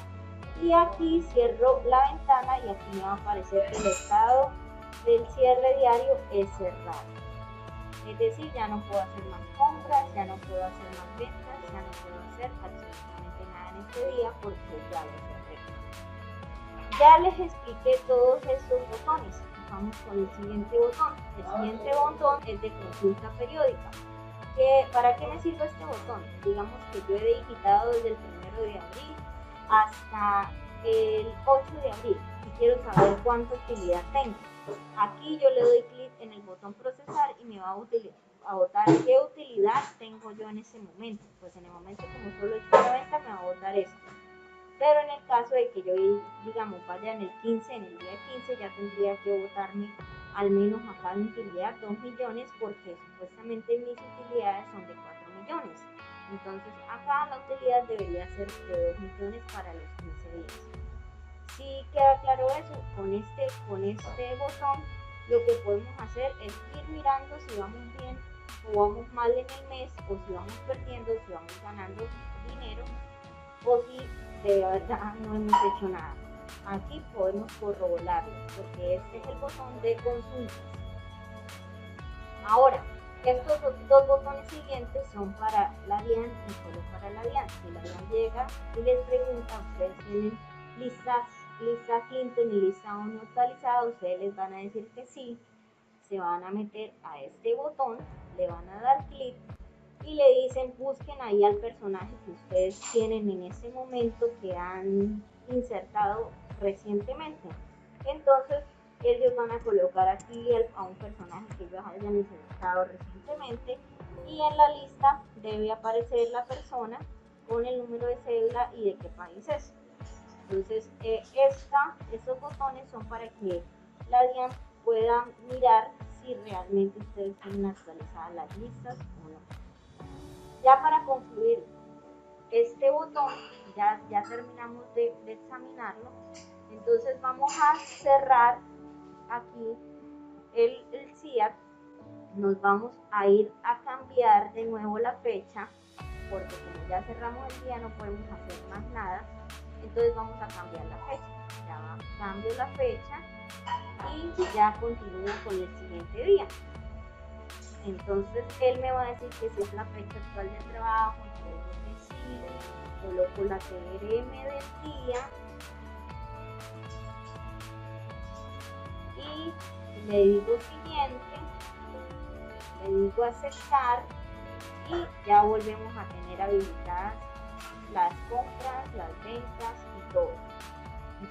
y aquí cierro la ventana y aquí me va a aparecer que el estado del cierre diario es cerrado. Es decir, ya no puedo hacer más compras, ya no puedo hacer más ventas, ya no puedo hacer absolutamente nada en este día porque ya lo cerré. Ya les expliqué todos estos botones. Vamos con el siguiente botón. El siguiente botón es de consulta periódica. ¿Para qué me sirve este botón? Digamos que yo he digitado desde el 1 de abril hasta el 8 de abril y quiero saber cuánta utilidad tengo. Aquí yo le doy clic en el botón procesar y me va a botar qué utilidad tengo yo en ese momento. Pues en el momento como solo he hecho una venta me va a botar esto. Pero en el caso de que yo, digamos, vaya en el 15, en el día 15 ya tendría que botarme al menos acá en utilidad 2 millones porque supuestamente mis utilidades son de 4 millones. Entonces acá la utilidad debería ser de 2 millones para los 15 días. Si queda claro eso, con este botón lo que podemos hacer es ir mirando si vamos bien o vamos mal en el mes, o si vamos perdiendo, si vamos ganando dinero, o si de verdad no hemos hecho nada. Aquí podemos corroborarlo porque este es el botón de consultas. Ahora, estos dos botones siguientes son para la DIAN y solo para la DIAN. Si la DIAN llega y les pregunta, ustedes tienen lista Clinton y lista no actualizada, ustedes les van a decir que sí, se van a meter a este botón, le van a dar clic y le dicen busquen ahí al personaje que ustedes tienen en ese momento que han insertado recientemente. Entonces ellos van a colocar aquí a un personaje que ellos hayan insertado recientemente y en la lista debe aparecer la persona con el número de cédula y de qué país es. Entonces estos botones son para que la DIAN pueda mirar si realmente ustedes tienen actualizadas las listas o no. Ya para concluir este botón, ya terminamos de examinarlo, entonces vamos a cerrar aquí el CIAT, nos vamos a ir a cambiar de nuevo la fecha, porque como ya cerramos el día no podemos hacer más nada, entonces vamos a cambiar la fecha, ya cambio la fecha y ya continúo con el siguiente día. Entonces él me va a decir que si es la fecha actual del trabajo, entonces sí, coloco la TRM del día y le digo siguiente, le digo aceptar y ya volvemos a tener habilitadas las compras, las ventas y todo.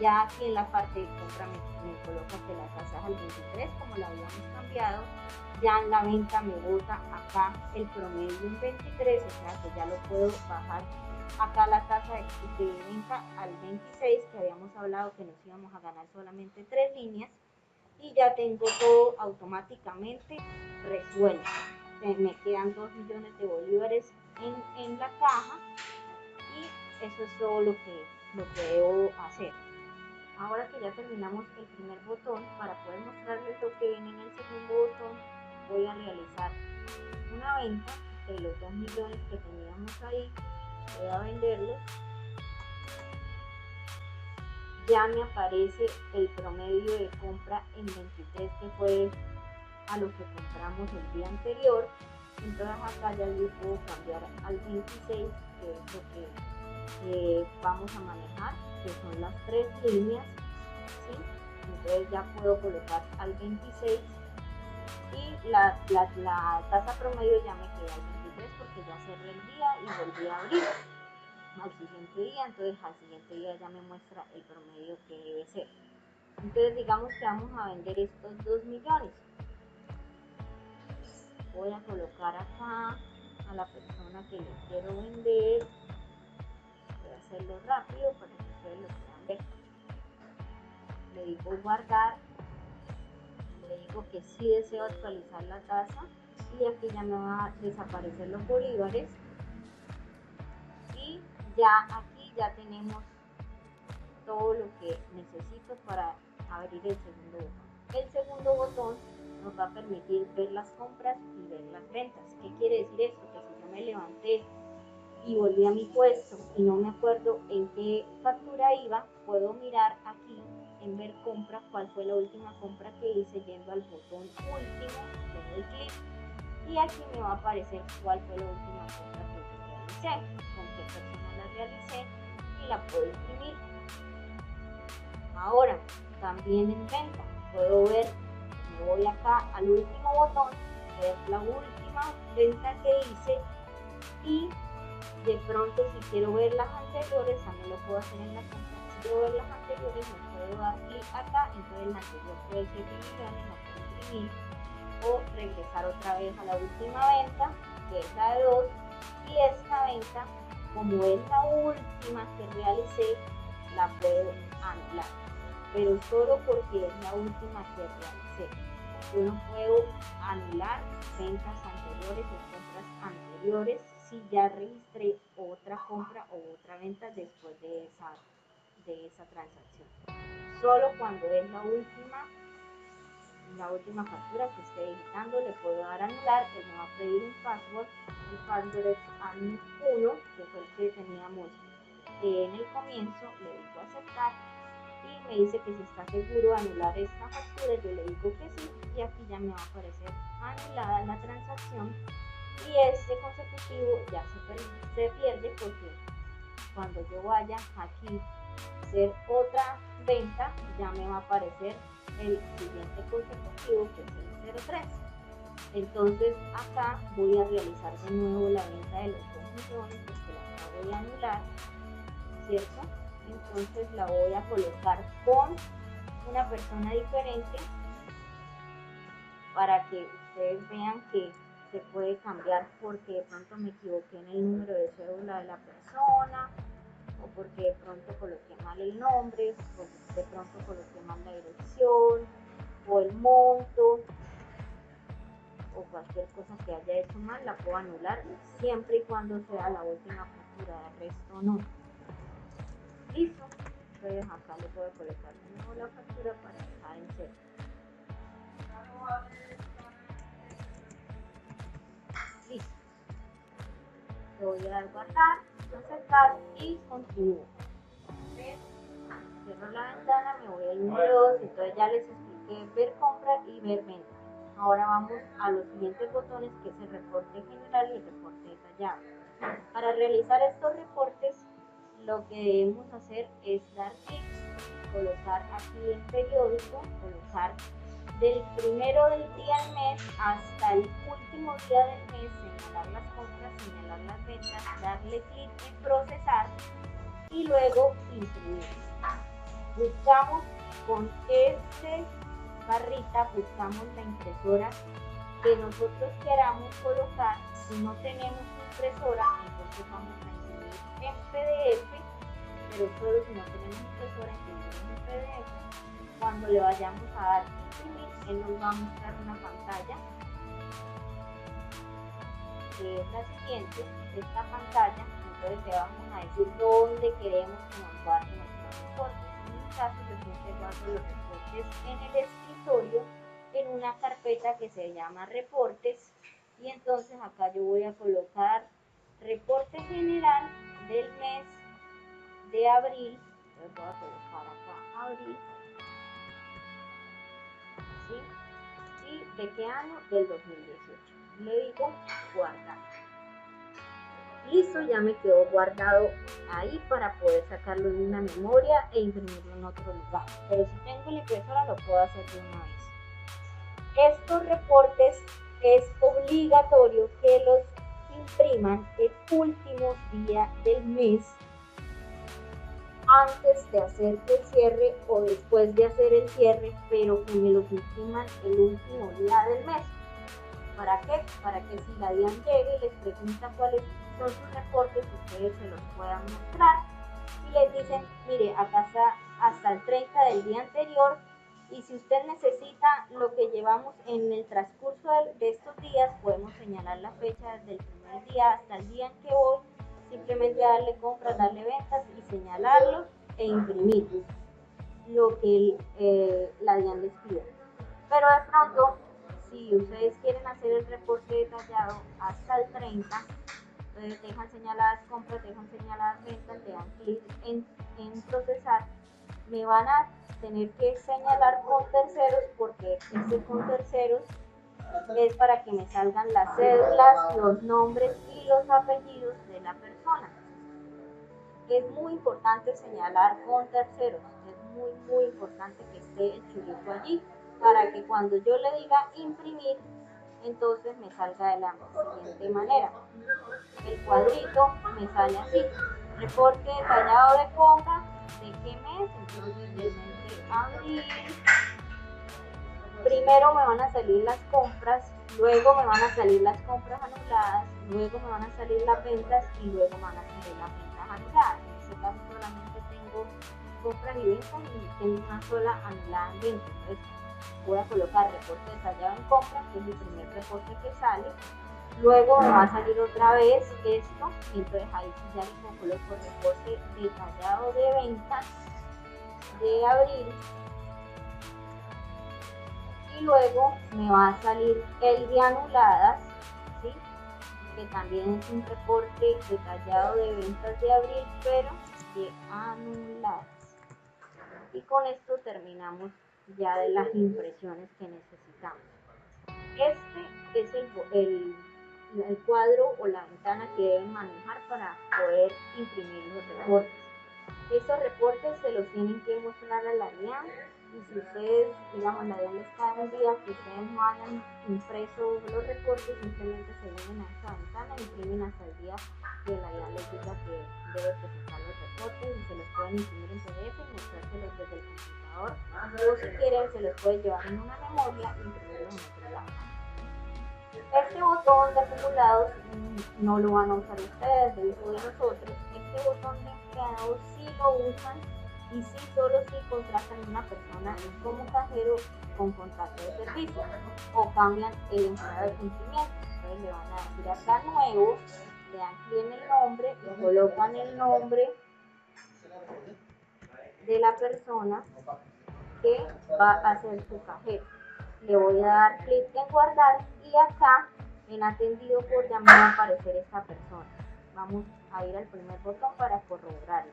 Ya aquí en la parte de compra me coloca que la tasa es al 23 como la habíamos cambiado. Ya en la venta me bota acá el promedio en 23, o sea que ya lo puedo bajar acá la tasa de venta al 26, que habíamos hablado que nos íbamos a ganar solamente 3 líneas, y ya tengo todo automáticamente resuelto. Me quedan 2 millones de bolívares en la caja y eso es todo lo que debo hacer. Ahora que ya terminamos el primer botón, para poder mostrarles lo que viene en el segundo botón, voy a realizar una venta de los 2 millones que teníamos ahí, voy a venderlos. Ya me aparece el promedio de compra en 23, que fue a lo que compramos el día anterior. Entonces acá ya le puedo cambiar al 26, que es lo que vamos a manejar, que son las 3 líneas, ¿sí? Entonces ya puedo colocar al 26 y la tasa promedio ya me queda al 23 porque ya cerré el día y volví a abrir al siguiente día, entonces al siguiente día ya me muestra el promedio que debe ser. Entonces digamos que vamos a vender estos 2 millones. Voy a colocar acá a la persona que le quiero vender. Voy a hacerlo rápido para que ustedes lo puedan ver. Le digo guardar, le digo que sí deseo actualizar la tasa y aquí ya me va a desaparecer los bolívares y ya aquí ya tenemos todo lo que necesito para abrir el segundo botón. El segundo botón nos va a permitir ver las compras y ver las ventas. ¿Qué quiere decir esto? Que si yo me levanté y volví a mi puesto y no me acuerdo en qué factura iba, puedo mirar aquí en ver compra cuál fue la última compra que hice yendo al botón último, le doy clic y aquí me va a aparecer cuál fue la última compra que yo realicé, con qué persona la realicé y la puedo imprimir. Ahora, también en venta, puedo ver, me voy acá al último botón, ver la última venta que hice y de pronto si quiero ver las anteriores, también lo puedo hacer en la compra. Si quiero ver las anteriores, me puedo dar clic acá, entonces la anterior puede ser 7 millones, la puedo imprimir o regresar otra vez a la última venta, que es la de 2, y esta venta, como es la última que realicé, la puedo anular, pero solo porque es la última que realicé. Yo no puedo anular ventas anteriores o compras anteriores si ya registré otra compra o otra venta después de esa transacción. Solo cuando es la última factura que esté digitando le puedo dar a anular. Él me va a pedir un password. El password es AN1, que fue el que teníamos en el comienzo. Le digo aceptar y me dice que si está seguro de anular esta factura, yo le digo que sí y aquí ya me va a aparecer anulada la transacción y este consecutivo ya se pierde porque cuando yo vaya aquí a hacer otra venta ya me va a aparecer el siguiente consecutivo que es el 03. Entonces acá voy a realizar de nuevo la venta de los 2 millones porque la acabo de anular, ¿cierto? Entonces la voy a colocar con una persona diferente para que ustedes vean que se puede cambiar porque de pronto me equivoqué en el número de cédula de la persona o porque de pronto coloqué mal el nombre, o de pronto coloqué mal la dirección o el monto o cualquier cosa que haya hecho mal, la puedo anular siempre y cuando sea la última factura, de resto no. Listo, entonces acá le puedo colocar de nuevo la factura para dejar en cero. Listo, le voy a dar guardar, aceptar y continúo. Cierro la ventana, me voy al número 2, entonces ya les expliqué ver compra y ver venta. Ahora vamos a los siguientes botones, que es el reporte general y el reporte detallado. Para realizar estos reportes, lo que debemos hacer es dar clic, colocar aquí el periódico, colocar del primero del día al mes hasta el último día del mes, señalar las compras, señalar las ventas, darle clic en procesar y luego imprimir. Buscamos con este barrita, buscamos la impresora que nosotros queramos colocar. Si no tenemos impresora, entonces vamos a imprimir en PDF, pero solo si no tenemos impresora, imprimimos en PDF. Cuando le vayamos a dar imprimir, él nos va a mostrar una pantalla que es la siguiente, esta pantalla. Entonces le vamos a decir dónde queremos que nos guarden nuestros reportes. En mi caso, yo siempre guardo los reportes en el escritorio en una carpeta que se llama reportes, y entonces acá yo voy a colocar reporte general del mes de abril. Entonces voy a colocar acá abril, ¿sí? ¿Y de qué año? Del 2018. Le digo guardar. Listo, ya me quedó guardado ahí para poder sacarlo de una memoria e imprimirlo en otro lugar. Pero si tengo la impresora lo puedo hacer de una vez. Estos reportes es obligatorio que los impriman el último día del mes antes de hacer el cierre o después de hacer el cierre, pero que me los impriman el último día del mes. ¿Para qué? Para que si la DIAN llegue y les pregunta cuáles son sus reportes, ustedes se los puedan mostrar y les dicen, mire, acá está hasta el 30 del día anterior Y si usted necesita lo que llevamos en el transcurso de estos días, podemos señalar la fecha desde el primer día hasta el día en que voy, simplemente darle compras, darle ventas y señalarlos e imprimir lo que la DIAN les pida. Pero de pronto, si ustedes quieren hacer el reporte detallado hasta el 30, entonces dejan señaladas compras, dejan señaladas ventas, le dan clic en procesar, me van a tener que señalar con terceros, porque este con terceros es para que me salgan las cédulas, los nombres y los apellidos de la persona. Es muy importante señalar con terceros, es muy importante que esté el chulito allí, para que cuando yo le diga imprimir, entonces me salga de la siguiente manera. El cuadrito me sale así: reporte detallado de compra, ¿de qué mes? Entonces del mes de abril. Primero me van a salir las compras, luego me van a salir las compras anuladas, luego me van a salir las ventas y luego me van a salir las ventas anuladas. En este caso solamente tengo compras y ventas y tengo una sola anulada en ventas. Entonces voy a colocar reporte detallado en compras, que es el primer reporte que sale. Luego me va a salir otra vez esto, entonces ahí sí ya le coloco reporte detallado de ventas de abril. Y luego me va a salir el de anuladas, ¿sí? Que también es un reporte detallado de ventas de abril, pero de anuladas. Y con esto terminamos ya de las impresiones que necesitamos. Este es el cuadro o la ventana que deben manejar para poder imprimir los reportes. Estos reportes se los tienen que mostrar a la DIAN, y si ustedes, digamos, la DIAN les cae un día que ustedes no hayan impreso los reportes, simplemente se vienen a esta ventana e imprimen hasta el día que la DIAN les diga que debe presentar los reportes, y se los pueden imprimir en PDF y mostrárselos desde el computador, o si quieren se los pueden llevar en una memoria e imprimirlos en otro lado. Este botón de acumulados no lo van a usar ustedes, de uso de nosotros. Este botón de empleados sí lo usan, y sí, solo si contratan a una persona como cajero con contrato de servicio o cambian el empleado de cumplimiento. Entonces le van a decir acá nuevo, le dan clic en el nombre y colocan el nombre de la persona que va a ser su cajero. Le voy a dar clic en guardar y acá en atendido por llamada va a aparecer esta persona. Vamos a ir al primer botón para corroborarlo.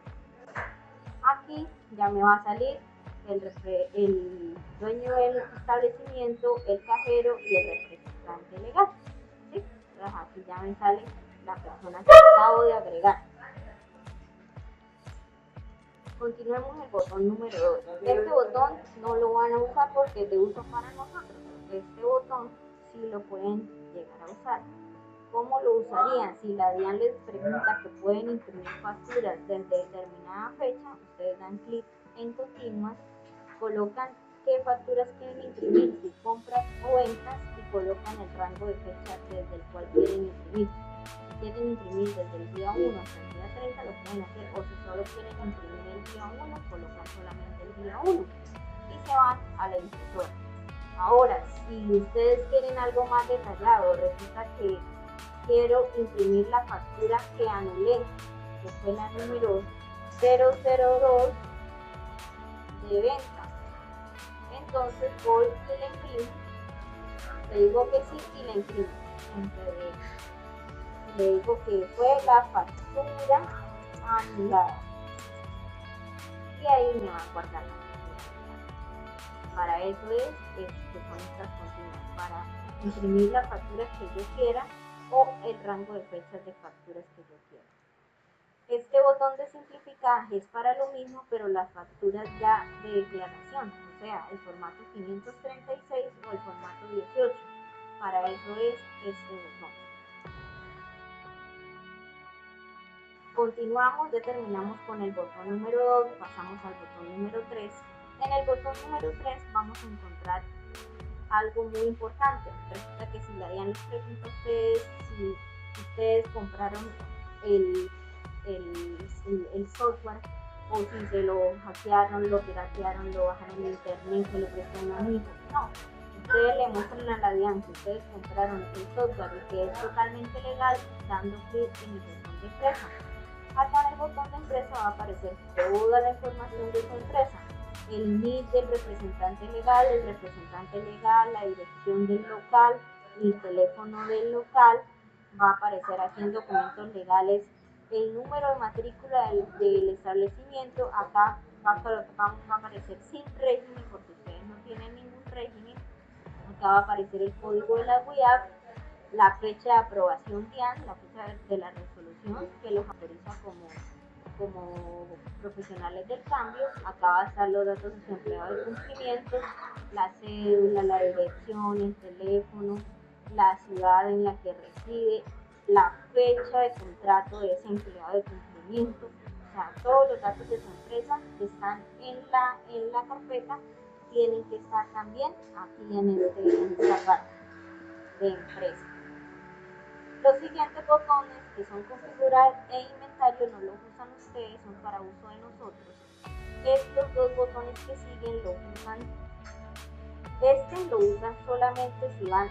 Aquí ya me va a salir el dueño del establecimiento, el cajero y el representante legal, ¿sí? Entonces aquí ya me sale la persona que acabo de agregar. Continuemos el botón número 2. Este botón no lo van a usar porque es de uso para nosotros. Este botón sí lo pueden llegar a usar. ¿Cómo lo usarían? Si la DIAN les pregunta que pueden imprimir facturas desde determinada fecha, ustedes dan clic en continuas, colocan qué facturas quieren imprimir, si compras o ventas, y colocan el rango de fecha desde el cual quieren imprimir. Si quieren imprimir desde el día 1 hasta el día 30, lo pueden hacer, o si solo quieren imprimir el día 1, colocan solamente el día 1 y se van a la impresora. Ahora, si ustedes quieren algo más detallado, resulta que quiero imprimir la factura que anulé, que fue la número 002 de venta. Entonces voy y la imprimo, le digo que sí y la imprimo. Entonces, le digo que fue la factura anulada. Y ahí me va a guardar la factura. Para eso es que son estas continuas, para imprimir la factura que yo quiera o el rango de fechas de facturas que yo quiera. Este botón de simplificaje es para lo mismo, pero las facturas ya de declaración, o sea, el formato 536 o el formato 18. Para eso es este botón. Continuamos, ya terminamos con el botón número 2, pasamos al botón número 3. En el botón número 3 vamos a encontrar algo muy importante. Resulta que si la DIAN les pregunta a ustedes si ustedes compraron el software o si se lo hackearon, lo piratearon, lo bajaron de internet, se lo prestó a un amigo. No, ustedes le muestran a la DIAN que ustedes compraron el software y que es totalmente legal, dando clic en el botón de empresa. Acá en el botón de empresa va a aparecer toda la información de su empresa, el NID del representante legal, la dirección del local, el teléfono del local, va a aparecer aquí en documentos legales el número de matrícula del establecimiento. Acá va a aparecer sin régimen porque ustedes no tienen ningún régimen. Acá va a aparecer el código de la UIAP, la fecha de aprobación DIAN, la fecha de la resolución que los autoriza como profesionales del cambio. Acá va a estar los datos de su empleado de cumplimiento, la cédula, la dirección, el teléfono, la ciudad en la que reside, la fecha de contrato de ese empleado de cumplimiento. O sea, todos los datos de su empresa están en la carpeta, tienen que estar también aquí en esta parte de empresa. Los siguientes botones, que son configurar e inventario, no los usan ustedes, son para uso de nosotros. Estos dos botones que siguen lo usan. Este lo usan solamente si van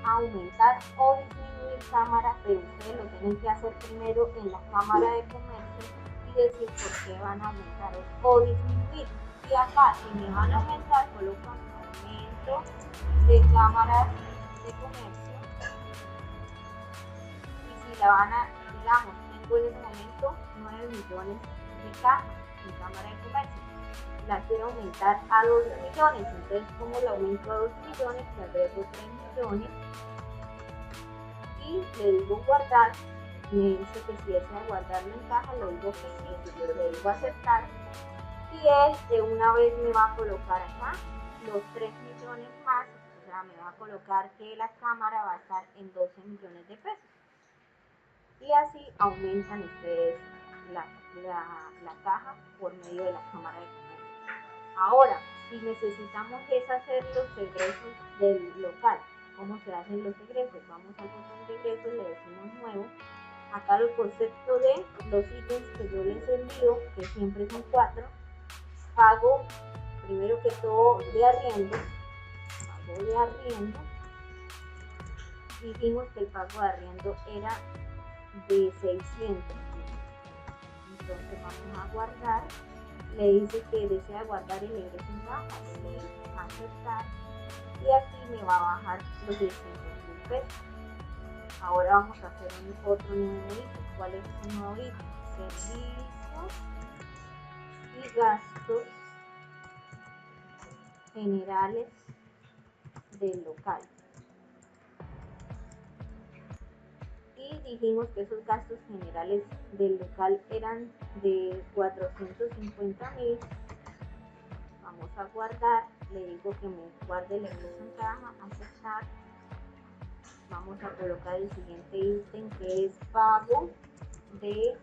a aumentar o disminuir cámara, pero ustedes lo tienen que hacer primero en la cámara de comercio y decir por qué van a aumentar o disminuir. Y acá, si me van a aumentar, colocan aumento de cámara de comercio. Y si la van a, digamos, tengo en ese momento 9 millones de cajas en cámara de comercio, la quiero aumentar a 2 millones, entonces como la aumento a 2 millones, le agrego 3 millones y le digo guardar. Me dice que si desea guardarlo en caja, le digo que sí, le digo aceptar, y él de una vez me va a colocar acá los 3 millones más, o sea, me va a colocar que la cámara va a estar en 12 millones de pesos. Y así aumentan ustedes la caja por medio de la cámara de comercio. Ahora, si necesitamos es hacer los egresos del local, ¿cómo se hacen los egresos? Vamos al botón de egresos, le decimos nuevo. Acá el concepto de los ítems que yo les envío, que siempre son 4, pago primero que todo de arriendo, dijimos que el pago de arriendo era de 600. Entonces vamos a guardar, le dice que desea guardar el egreso en caja, le dice aceptar y aquí me va a bajar los 600.000 pesos. Ahora vamos a hacer otro nuevo ítem. ¿Cuál es el nuevo ítem? Servicios y gastos generales del local. Y dijimos que esos gastos generales del local eran de 450.000. Vamos a guardar, le digo que me guarde el egreso en caja, aceptar. Vamos a colocar el siguiente ítem que es pago de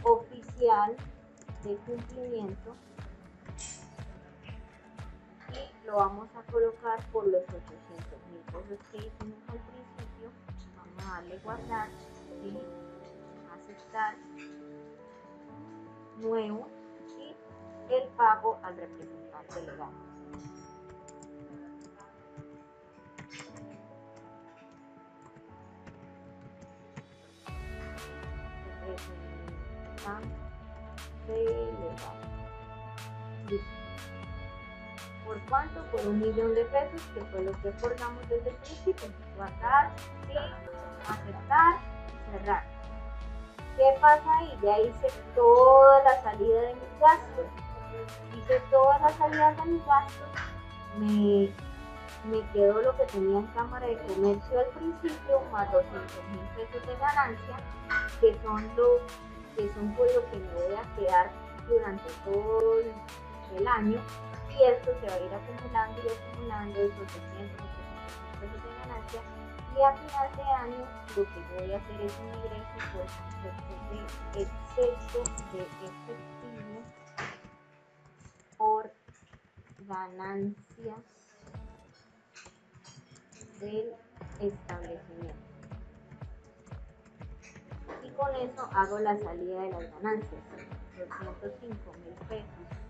oficial de cumplimiento y lo vamos a colocar por los 800.000 pesos que hicimos al principio. Vamos a darle guardar y aceptar, nuevo, y el pago al representante legal. Listo. ¿Por cuánto? Por 1.000.000 de pesos, que fue lo que acordamos desde el principio. Guardar, sí, aceptar, cerrar. ¿Qué pasa ahí? Ya hice toda la salida de mis gastos. Hice todas las salidas de mis gastos. Me quedó lo que tenía en cámara de comercio al principio, más 200.000 pesos de ganancia, que son por lo que me voy a quedar durante todo el año, y esto se va a ir acumulando y acumulando esos 200 o 300.000 pesos de ganancia, y a final de año lo que voy a hacer es un ingreso por concepto de exceso de efectivo por ganancias del establecimiento, y con eso hago la salida de las ganancias. 405.000 pesos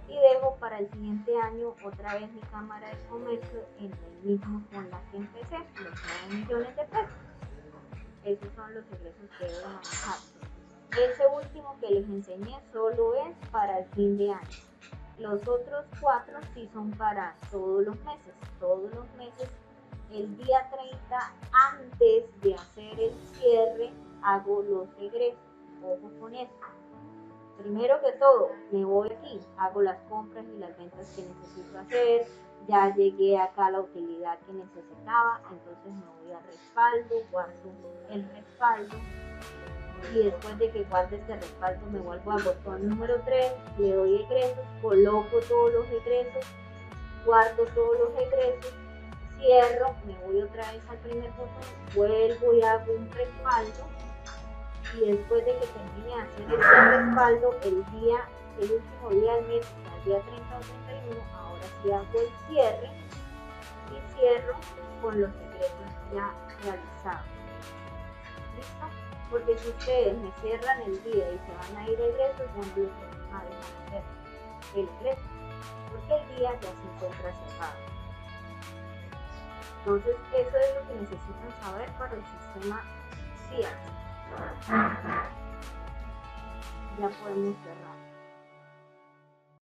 y dejo para el siguiente año otra vez mi Cámara de Comercio en el mismo con la que empecé, los 9 millones de pesos. Esos son los egresos que debo manejar. Ese último que les enseñé solo es para el fin de año. Los otros 4 sí son para todos los meses. Todos los meses, el día 30, antes de hacer el cierre, hago los egresos. Ojo con esto. Primero que todo, me voy aquí, hago las compras y las ventas que necesito hacer. Ya llegué acá a la utilidad que necesitaba, entonces me voy a respaldo, guardo el respaldo. Y después de que guarde este respaldo me vuelvo al botón número 3, le doy egresos, coloco todos los egresos, guardo todos los egresos, cierro, me voy otra vez al primer botón, vuelvo y hago un respaldo y después de que termine de hacer este respaldo, el último día del mes, el día 30 o 31, ahora sí hago el cierre y cierro con los egresos ya realizados. ¿Listo? Porque si ustedes me cierran el día y se van a ir a egresos, ya no les van a dejar hacer el egreso, porque el día ya se encuentra cerrado. Entonces, eso es lo que necesitan saber para el sistema CIAT. Ya podemos cerrar.